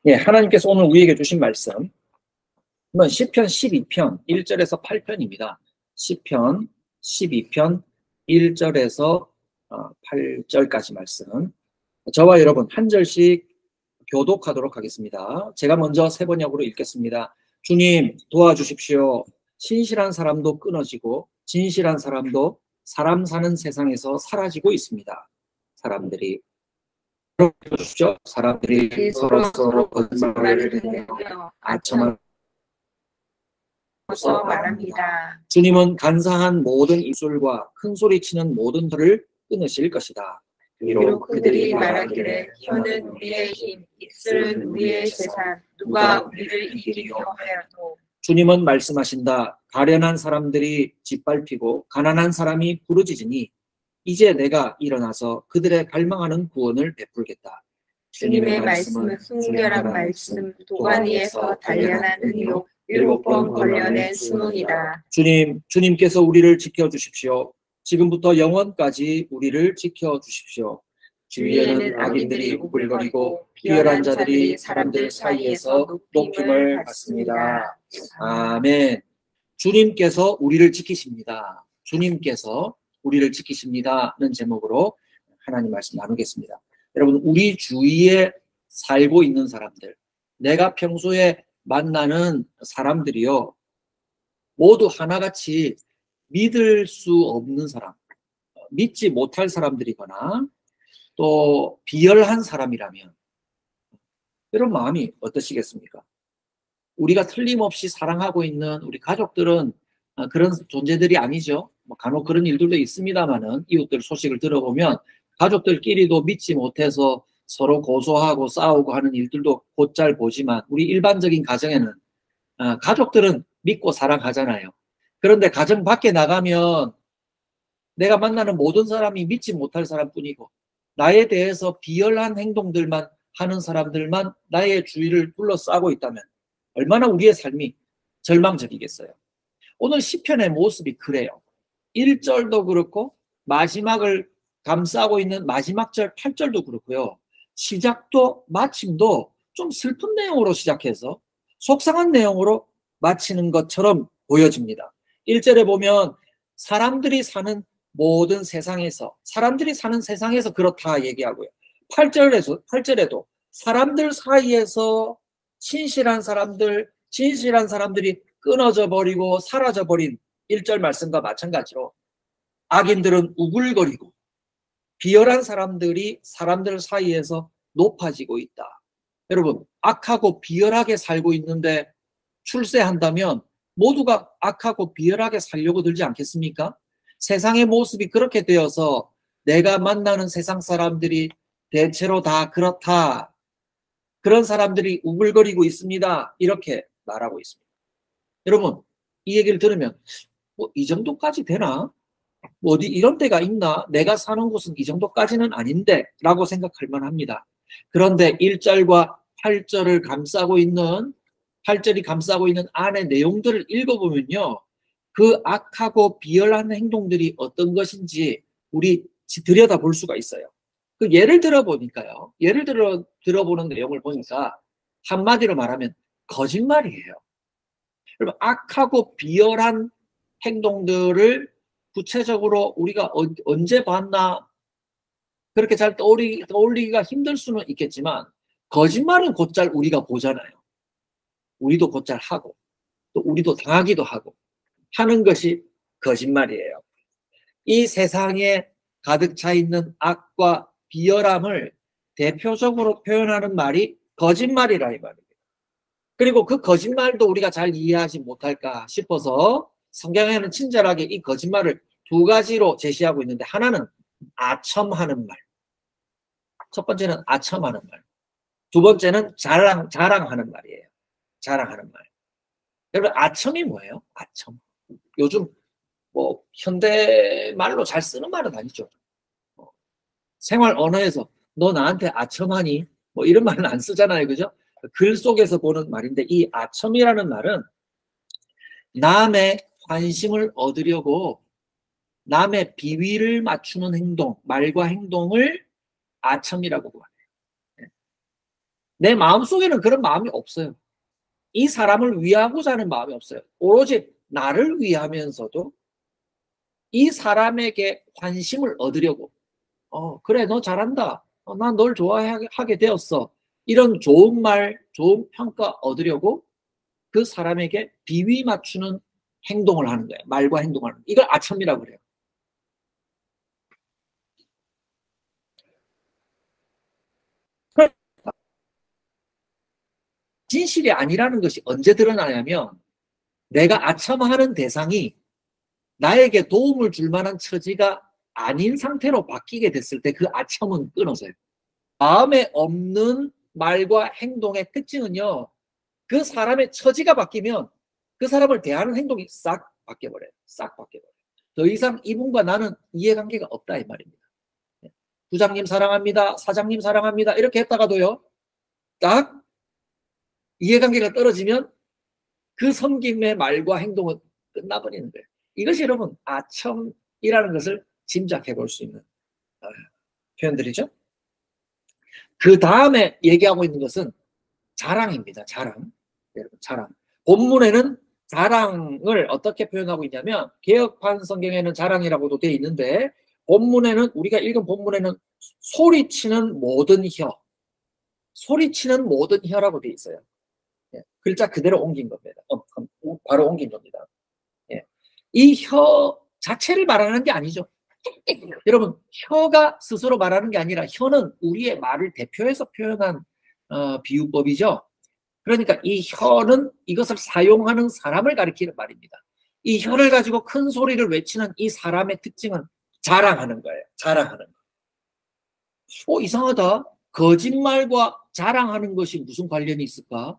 예, 하나님께서 오늘 우리에게 주신 말씀, 시편 12편 1절에서 8편입니다. 시편 12편 1절에서 8절까지 말씀. 저와 여러분 한 절씩 교독하도록 하겠습니다. 제가 먼저 세 번역으로 읽겠습니다. 주님 도와주십시오. 신실한 사람도 끊어지고 진실한 사람도 사람 사는 세상에서 사라지고 있습니다. 사람들이 서로 거짓말을 해내며 아첨하면서 말합니다. 주님은 간사한 모든 입술과 큰 소리치는 모든 혀를 끊으실 것이다. 비록 그들이 말하기를 혀는 우리의 힘, 입술은 우리의 재산, 누가 우리를 이기려 하여도 주님은 말씀하신다. 가련한 사람들이 짓밟히고 가난한 사람이 부르짖으니 이제 내가 일어나서 그들의 갈망하는 구원을 베풀겠다. 주님의 말씀은 순결한 말씀, 도가 위에서 단련한 은육, 7번 걸려낸 수문이다. 주님께서 우리를 지켜주십시오. 지금부터 영원까지 우리를 지켜주십시오. 주위에는 악인들이 우글거리고 비열한 자들이 사람들 사이에서 높임을 받습니다. 아멘. 주님께서 우리를 지키십니다. 주님께서 우리를 지키십니다는 제목으로 하나님 말씀 나누겠습니다. 여러분, 우리 주위에 살고 있는 사람들, 내가 평소에 만나는 사람들이요, 모두 하나같이 믿을 수 없는 사람, 믿지 못할 사람들이거나 또 비열한 사람이라면 여러분 마음이 어떠시겠습니까? 우리가 틀림없이 사랑하고 있는 우리 가족들은 그런 존재들이 아니죠. 간혹 그런 일들도 있습니다만은 이웃들 소식을 들어보면 가족들끼리도 믿지 못해서 서로 고소하고 싸우고 하는 일들도 곧잘 보지만 우리 일반적인 가정에는 가족들은 믿고 사랑하잖아요. 그런데 가정 밖에 나가면 내가 만나는 모든 사람이 믿지 못할 사람뿐이고 나에 대해서 비열한 행동들만 하는 사람들만 나의 주위를 둘러싸고 있다면 얼마나 우리의 삶이 절망적이겠어요. 오늘 시편의 모습이 그래요. 1절도 그렇고 마지막을 감싸고 있는 마지막 절 8절도 그렇고요. 시작도 마침도 좀 슬픈 내용으로 시작해서 속상한 내용으로 마치는 것처럼 보여집니다. 1절에 보면 사람들이 사는 모든 세상에서, 사람들이 사는 세상에서 그렇다 얘기하고요. 8절에도 사람들 사이에서 진실한 사람들이 끊어져 버리고 사라져 버린 1절 말씀과 마찬가지로 악인들은 우글거리고 비열한 사람들이 사람들 사이에서 높아지고 있다. 여러분, 악하고 비열하게 살고 있는데 출세한다면 모두가 악하고 비열하게 살려고 들지 않겠습니까? 세상의 모습이 그렇게 되어서 내가 만나는 세상 사람들이 대체로 다 그렇다. 그런 사람들이 우글거리고 있습니다. 이렇게 말하고 있습니다. 여러분, 이 얘기를 들으면 이 정도까지 되나? 어디 이런 데가 있나? 내가 사는 곳은 이 정도까지는 아닌데 라고 생각할 만합니다. 그런데 1절과 8절이 감싸고 있는 안의 내용들을 읽어보면요. 그 악하고 비열한 행동들이 어떤 것인지 우리 들여다볼 수가 있어요. 그 예를 들어보니까요. 들어보는 내용을 보니까 한마디로 말하면 거짓말이에요. 여러분, 악하고 비열한 행동들을 구체적으로 우리가 언제 봤나 그렇게 잘 떠올리기가 힘들 수는 있겠지만 거짓말은 곧잘 우리가 보잖아요. 우리도 곧잘 하고 또 우리도 당하기도 하고 하는 것이 거짓말이에요. 이 세상에 가득 차 있는 악과 비열함을 대표적으로 표현하는 말이 거짓말이라 이 말입니다. 그리고 그 거짓말도 우리가 잘 이해하지 못할까 싶어서 성경에는 친절하게 이 거짓말을 두 가지로 제시하고 있는데 하나는 아첨하는 말. 첫 번째는 아첨하는 말. 두 번째는 자랑하는 말이에요. 자랑하는 말. 여러분, 아첨이 뭐예요? 아첨. 요즘 현대 말로 잘 쓰는 말은 아니죠. 생활 언어에서 너 나한테 아첨하니? 이런 말은 안 쓰잖아요. 그죠? 글 속에서 보는 말인데 이 아첨이라는 말은 남의 관심을 얻으려고 남의 비위를 맞추는 행동, 말과 행동을 아첨이라고 하네요. 내 마음속에는 그런 마음이 없어요. 이 사람을 위하고자 하는 마음이 없어요. 오로지 나를 위하면서도 이 사람에게 관심을 얻으려고, 그래, 너 잘한다. 난 널 좋아하게 되었어. 이런 좋은 말, 좋은 평가 얻으려고 그 사람에게 비위 맞추는 행동을 하는 거예요. 말과 행동을 하는 거예요. 이걸 아첨이라고 그래요. 진실이 아니라는 것이 언제 드러나냐면 내가 아첨하는 대상이 나에게 도움을 줄 만한 처지가 아닌 상태로 바뀌게 됐을 때 그 아첨은 끊어져요. 마음에 없는 말과 행동의 특징은요, 그 사람의 처지가 바뀌면 그 사람을 대하는 행동이 싹 바뀌어버려요. 싹 바뀌어버려요. 더 이상 이분과 나는 이해관계가 없다 이 말입니다. 부장님 사랑합니다. 사장님 사랑합니다. 이렇게 했다가도요, 딱 이해관계가 떨어지면 그 섬김의 말과 행동은 끝나버리는 거예요. 이것이 여러분 아첨이라는 것을 짐작해 볼 수 있는 표현들이죠. 그 다음에 얘기하고 있는 것은 자랑입니다. 자랑. 여러분, 자랑. 본문에는 자랑을 어떻게 표현하고 있냐면 개역판 성경에는 자랑이라고도 되어 있는데 본문에는 우리가 읽은 본문에는 소리치는 모든 혀, 소리치는 모든 혀라고 되어 있어요. 글자 그대로 옮긴 겁니다. 바로 옮긴 겁니다. 이 혀 자체를 말하는 게 아니죠. 여러분, 혀가 스스로 말하는 게 아니라 혀는 우리의 말을 대표해서 표현한 비유법이죠. 그러니까 이 혀는 이것을 사용하는 사람을 가리키는 말입니다. 이 혀를 가지고 큰 소리를 외치는 이 사람의 특징은 자랑하는 거예요. 자랑하는 거. 이상하다. 거짓말과 자랑하는 것이 무슨 관련이 있을까?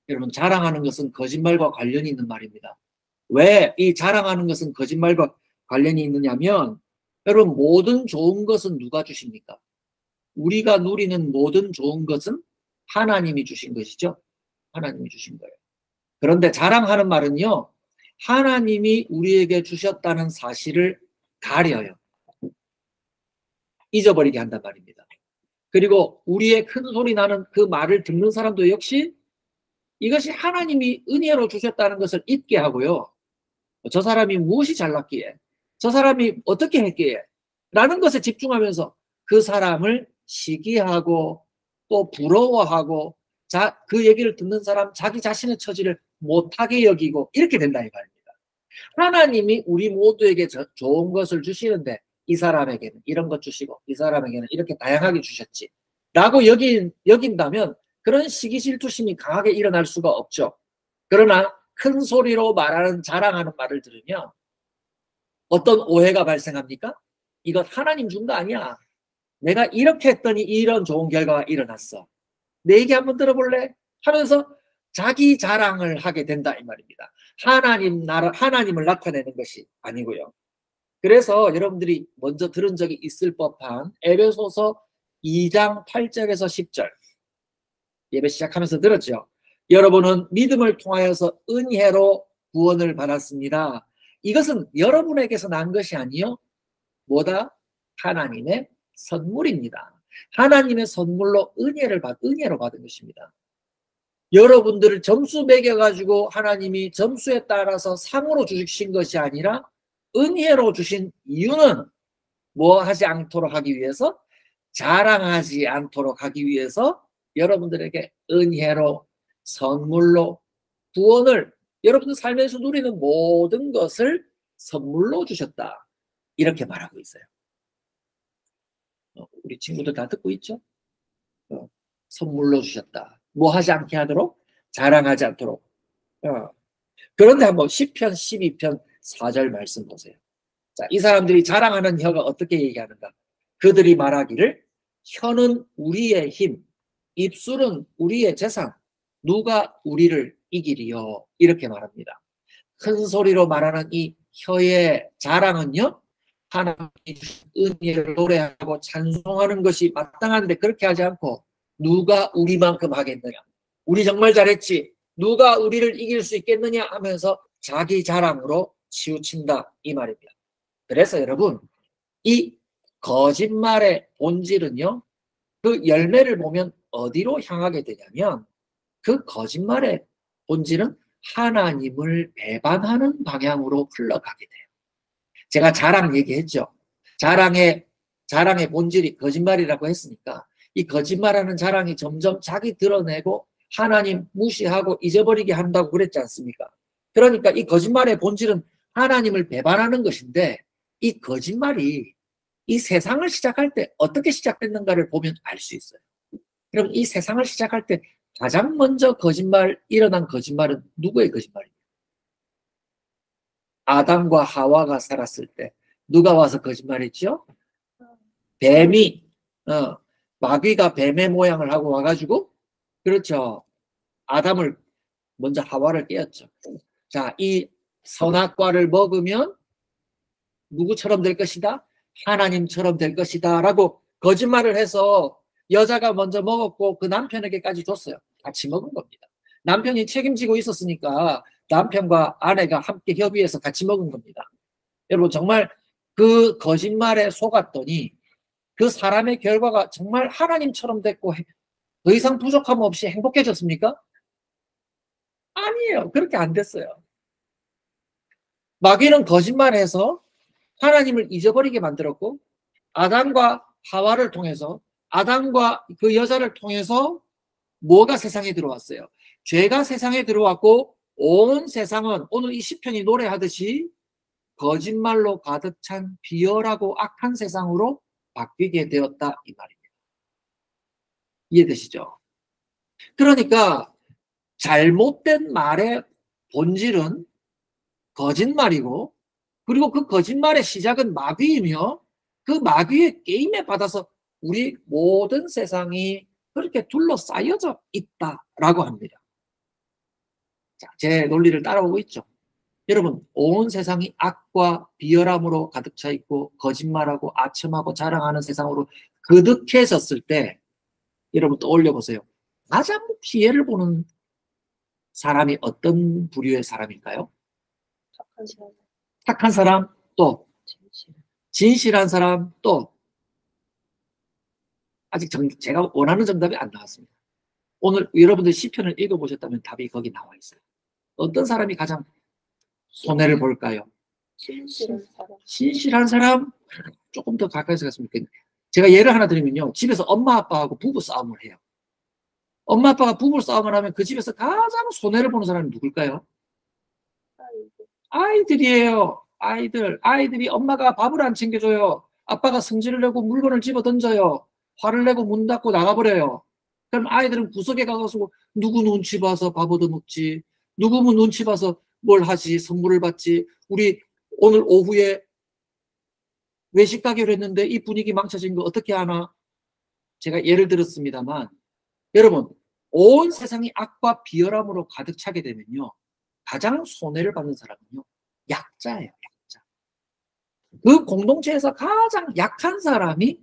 여러분, 자랑하는 것은 거짓말과 관련이 있는 말입니다. 왜 이 자랑하는 것은 거짓말과 관련이 있느냐면 여러분, 모든 좋은 것은 누가 주십니까? 우리가 누리는 모든 좋은 것은 하나님이 주신 것이죠. 하나님이 주신 거예요. 그런데 자랑하는 말은요, 하나님이 우리에게 주셨다는 사실을 가려요. 잊어버리게 한단 말입니다. 그리고 우리의 큰 소리 나는 그 말을 듣는 사람도 역시 이것이 하나님이 은혜로 주셨다는 것을 잊게 하고요. 저 사람이 무엇이 잘났기에, 저 사람이 어떻게 했기에 라는 것에 집중하면서 그 사람을 시기하고 또 부러워하고 그 얘기를 듣는 사람 자기 자신의 처지를 못하게 여기고 이렇게 된다 이 말입니다. 하나님이 우리 모두에게 좋은 것을 주시는데 이 사람에게는 이런 것 주시고 이 사람에게는 이렇게 다양하게 주셨지 라고 여긴다면 그런 시기질투심이 강하게 일어날 수가 없죠. 그러나 큰 소리로 말하는 자랑하는 말을 들으면 어떤 오해가 발생합니까? 이것 하나님 준 거 아니야. 내가 이렇게 했더니 이런 좋은 결과가 일어났어. 내 얘기 한번 들어볼래? 하면서 자기 자랑을 하게 된다 이 말입니다. 하나님을 나타내는 것이 아니고요. 그래서 여러분들이 먼저 들은 적이 있을 법한 에베소서 2장 8절에서 10절 예배 시작하면서 들었죠. 여러분은 믿음을 통하여서 은혜로 구원을 받았습니다. 이것은 여러분에게서 난 것이 아니요. 뭐다? 하나님의 선물입니다. 하나님의 선물로 은혜로 받은 것입니다. 여러분들을 점수 매겨가지고 하나님이 점수에 따라서 상으로 주신 것이 아니라 은혜로 주신 이유는 뭐 하지 않도록 하기 위해서? 자랑하지 않도록 하기 위해서 여러분들에게 은혜로 선물로 구원을 여러분들 삶에서 누리는 모든 것을 선물로 주셨다. 이렇게 말하고 있어요. 우리 친구들 다 듣고 있죠? 선물로 주셨다. 뭐 하지 않게 하도록? 자랑하지 않도록. 그런데 한번 시편 12편 4절 말씀 보세요. 자, 이 사람들이 자랑하는 혀가 어떻게 얘기하는가? 그들이 말하기를 혀는 우리의 힘, 입술은 우리의 재산, 누가 우리를 이기리요? 이렇게 말합니다. 큰 소리로 말하는 이 혀의 자랑은요, 하나님의 은혜를 노래하고 찬송하는 것이 마땅한데 그렇게 하지 않고 누가 우리만큼 하겠느냐? 우리 정말 잘했지? 누가 우리를 이길 수 있겠느냐? 하면서 자기 자랑으로 치우친다 이 말입니다. 그래서 여러분, 이 거짓말의 본질은요, 그 열매를 보면 어디로 향하게 되냐면 그 거짓말의 본질은 하나님을 배반하는 방향으로 흘러가게 돼요. 제가 자랑 얘기했죠. 자랑의 본질이 거짓말이라고 했으니까 이 거짓말하는 자랑이 점점 자기 드러내고 하나님 무시하고 잊어버리게 한다고 그랬지 않습니까? 그러니까 이 거짓말의 본질은 하나님을 배반하는 것인데 이 거짓말이 이 세상을 시작할 때 어떻게 시작됐는가를 보면 알 수 있어요. 그럼 이 세상을 시작할 때 가장 먼저 일어난 거짓말은 누구의 거짓말입니까? 아담과 하와가 살았을 때 누가 와서 거짓말했죠? 뱀이, 마귀가 뱀의 모양을 하고 와가지고, 그렇죠. 아담을, 먼저 하와를 깨웠죠. 자, 이 선악과를 먹으면 누구처럼 될 것이다? 하나님처럼 될 것이다. 라고 거짓말을 해서 여자가 먼저 먹었고 그 남편에게까지 줬어요. 같이 먹은 겁니다. 남편이 책임지고 있었으니까 남편과 아내가 함께 협의해서 같이 먹은 겁니다. 여러분, 정말 그 거짓말에 속았더니 그 사람의 결과가 정말 하나님처럼 됐고 더 이상 부족함 없이 행복해졌습니까? 아니에요. 그렇게 안 됐어요. 마귀는 거짓말해서 하나님을 잊어버리게 만들었고 아담과 하와를 통해서 아담과 그 여자를 통해서 뭐가 세상에 들어왔어요? 죄가 세상에 들어왔고 온 세상은 오늘 이 시편이 노래하듯이 거짓말로 가득 찬 비열하고 악한 세상으로 바뀌게 되었다 이 말입니다. 이해되시죠? 그러니까 잘못된 말의 본질은 거짓말이고 그리고 그 거짓말의 시작은 마귀이며 그 마귀의 게임에 받아서 우리 모든 세상이 그렇게 둘러싸여져 있다라고 합니다. 자, 제 논리를 따라오고 있죠. 여러분, 온 세상이 악과 비열함으로 가득 차 있고 거짓말하고 아첨하고 자랑하는 세상으로 그득해졌을 때 여러분 떠올려 보세요. 가장 피해를 보는 사람이 어떤 부류의 사람일까요? 착한 사람, 또 진실한 사람, 또 아직 제가 원하는 정답이 안 나왔습니다. 오늘 여러분들 시편을 읽어보셨다면 답이 거기 나와 있어요. 어떤 사람이 가장 손해를 볼까요? 신실한 사람? 조금 더 가까이서 갔으면 좋겠는데 제가 예를 하나 드리면요. 집에서 엄마 아빠하고 부부 싸움을 해요. 엄마 아빠가 부부 싸움을 하면 그 집에서 가장 손해를 보는 사람이 누굴까요? 아이들이에요. 아이들이 엄마가 밥을 안 챙겨줘요. 아빠가 성질을 내고 물건을 집어 던져요. 화를 내고 문 닫고 나가버려요. 그럼 아이들은 구석에 가서 누구 눈치 봐서 밥 얻어먹지, 누구 눈치 봐서 뭘 하지, 선물을 받지, 우리 오늘 오후에 외식 가기로 했는데 이 분위기 망쳐진 거 어떻게 하나? 제가 예를 들었습니다만 여러분, 온 세상이 악과 비열함으로 가득 차게 되면요. 가장 손해를 받는 사람은요. 약자예요. 약자. 그 공동체에서 가장 약한 사람이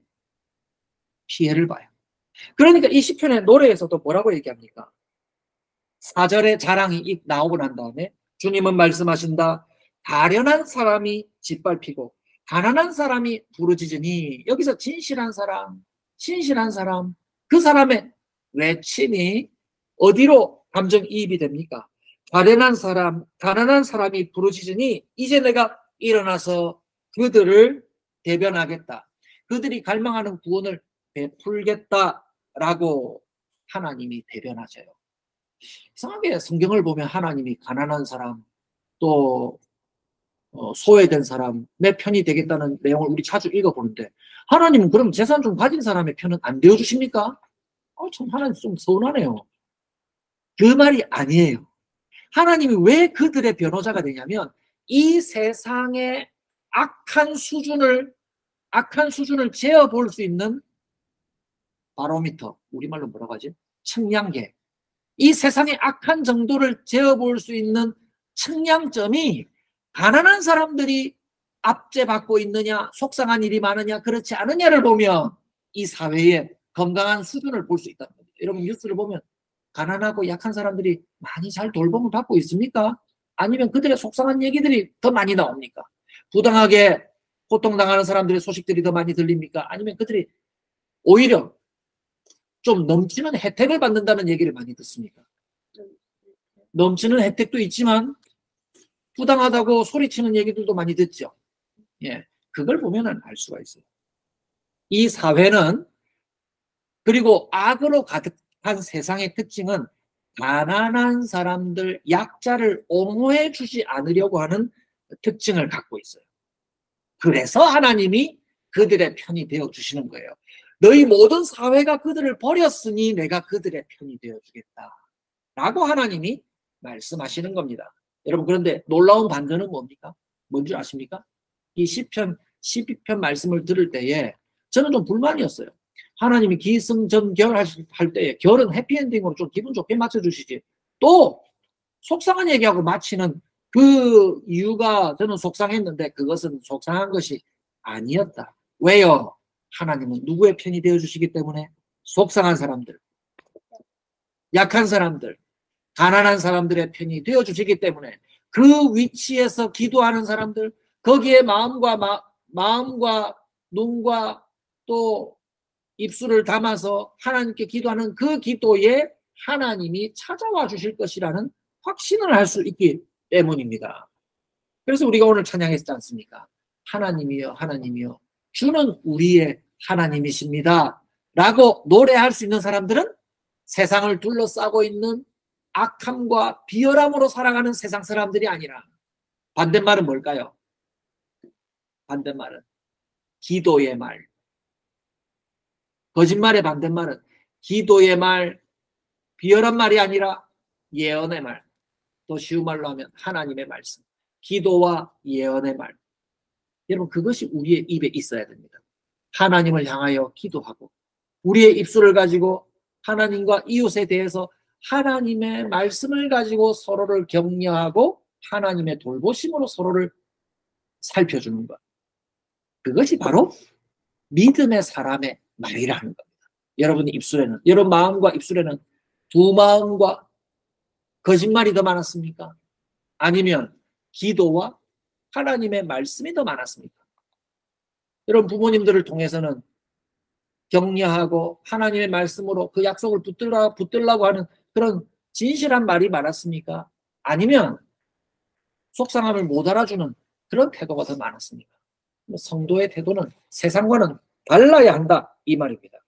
피해를 봐요. 그러니까 이 시편의 노래에서도 뭐라고 얘기합니까? 4절의 자랑이 나오고 난 다음에 주님은 말씀하신다. 가련한 사람이 짓밟히고 가난한 사람이 부르짖으니 여기서 진실한 사람, 신실한 사람, 그 사람의 외침이 어디로 감정이입이 됩니까? 가련한 사람, 가난한 사람이 부르짖으니 이제 내가 일어나서 그들을 대변하겠다. 그들이 갈망하는 구원을 베풀겠다라고 하나님이 대변하셔요. 이상하게 성경을 보면 하나님이 가난한 사람, 또 소외된 사람, 내 편이 되겠다는 내용을 우리 자주 읽어보는데 하나님은 그럼 재산 좀 가진 사람의 편은 안 되어주십니까? 참 하나님 좀 서운하네요. 그 말이 아니에요. 하나님이 왜 그들의 변호자가 되냐면 이 세상의 악한 수준을 재어볼 수 있는 바로미터, 우리말로 뭐라고 하지? 측량계. 이 세상의 악한 정도를 재어볼 수 있는 측량점이 가난한 사람들이 압제받고 있느냐, 속상한 일이 많으냐, 그렇지 않느냐를 보면 이 사회의 건강한 수준을 볼 수 있다는 거죠. 여러분 뉴스를 보면 가난하고 약한 사람들이 많이 잘 돌봄을 받고 있습니까? 아니면 그들의 속상한 얘기들이 더 많이 나옵니까? 부당하게 고통당하는 사람들의 소식들이 더 많이 들립니까? 아니면 그들이 오히려 좀 넘치는 혜택을 받는다는 얘기를 많이 듣습니까? 넘치는 혜택도 있지만 부당하다고 소리치는 얘기들도 많이 듣죠. 예, 그걸 보면은 알 수가 있어요. 이 사회는, 그리고 악으로 가득한 세상의 특징은 가난한 사람들, 약자를 옹호해 주지 않으려고 하는 특징을 갖고 있어요. 그래서 하나님이 그들의 편이 되어 주시는 거예요. 너희 모든 사회가 그들을 버렸으니 내가 그들의 편이 되어 주겠다 라고 하나님이 말씀하시는 겁니다. 여러분, 그런데 놀라운 반전은 뭡니까? 뭔지 아십니까? 이 시편 12편 말씀을 들을 때에 저는 좀 불만이었어요. 하나님이 기승전결 할 때에 결은 해피엔딩으로 좀 기분 좋게 맞춰주시지, 또 속상한 얘기하고 마치는 그 이유가 저는 속상했는데 그것은 속상한 것이 아니었다. 왜요? 하나님은 누구의 편이 되어주시기 때문에? 속상한 사람들, 약한 사람들, 가난한 사람들의 편이 되어주시기 때문에 그 위치에서 기도하는 사람들, 거기에 마음과 눈과 또 입술을 담아서 하나님께 기도하는 그 기도에 하나님이 찾아와 주실 것이라는 확신을 할 수 있기 때문입니다. 그래서 우리가 오늘 찬양했지 않습니까? 하나님이여, 하나님이여, 주는 우리의 하나님이십니다 라고 노래할 수 있는 사람들은 세상을 둘러싸고 있는 악함과 비열함으로 살아가는 세상 사람들이 아니라, 반대말은 뭘까요? 반대말은 기도의 말. 거짓말의 반대말은 기도의 말, 비열한 말이 아니라 예언의 말. 더 쉬운 말로 하면 하나님의 말씀. 기도와 예언의 말. 여러분, 그것이 우리의 입에 있어야 됩니다. 하나님을 향하여 기도하고 우리의 입술을 가지고 하나님과 이웃에 대해서 하나님의 말씀을 가지고 서로를 격려하고 하나님의 돌보심으로 서로를 살펴주는 것. 그것이 바로 믿음의 사람의 말이라는 겁니다. 여러분 입술에는, 여러분 마음과 입술에는 두 마음과 거짓말이 더 많았습니까? 아니면 기도와 하나님의 말씀이 더 많았습니까? 여러분 부모님들을 통해서는 격려하고 하나님의 말씀으로 그 약속을 붙들라고 하는 그런 진실한 말이 많았습니까? 아니면 속상함을 못 알아주는 그런 태도가 더 많았습니까? 성도의 태도는 세상과는 달라야 한다, 이 말입니다.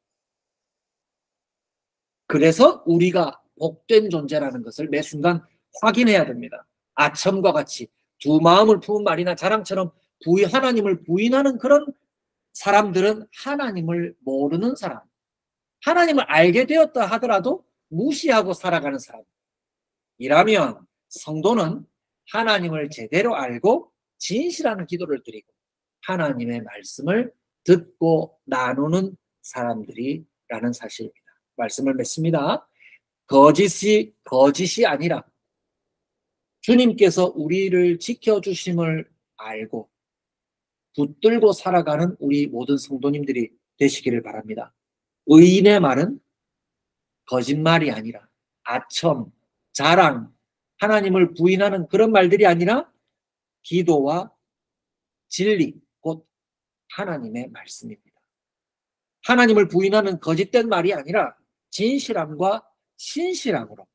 그래서 우리가 복된 존재라는 것을 매 순간 확인해야 됩니다. 아첨과 같이 두 마음을 품은 말이나 자랑처럼 하나님을 부인하는 그런 사람들은 하나님을 모르는 사람, 하나님을 알게 되었다 하더라도 무시하고 살아가는 사람이라면, 성도는 하나님을 제대로 알고 진실한 기도를 드리고 하나님의 말씀을 듣고 나누는 사람들이라는 사실입니다. 말씀을 맺습니다. 거짓이 아니라 주님께서 우리를 지켜주심을 알고 붙들고 살아가는 우리 모든 성도님들이 되시기를 바랍니다. 의인의 말은 거짓말이 아니라 아첨, 자랑, 하나님을 부인하는 그런 말들이 아니라 기도와 진리, 곧 하나님의 말씀입니다. 하나님을 부인하는 거짓된 말이 아니라 진실함과 신실함으로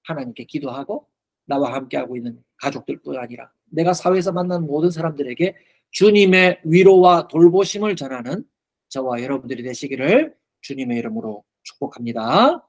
하나님께 기도하고 나와 함께하고 있는 가족들뿐 아니라 내가 사회에서 만난 모든 사람들에게 주님의 위로와 돌보심을 전하는 저와 여러분들이 되시기를 주님의 이름으로 축복합니다.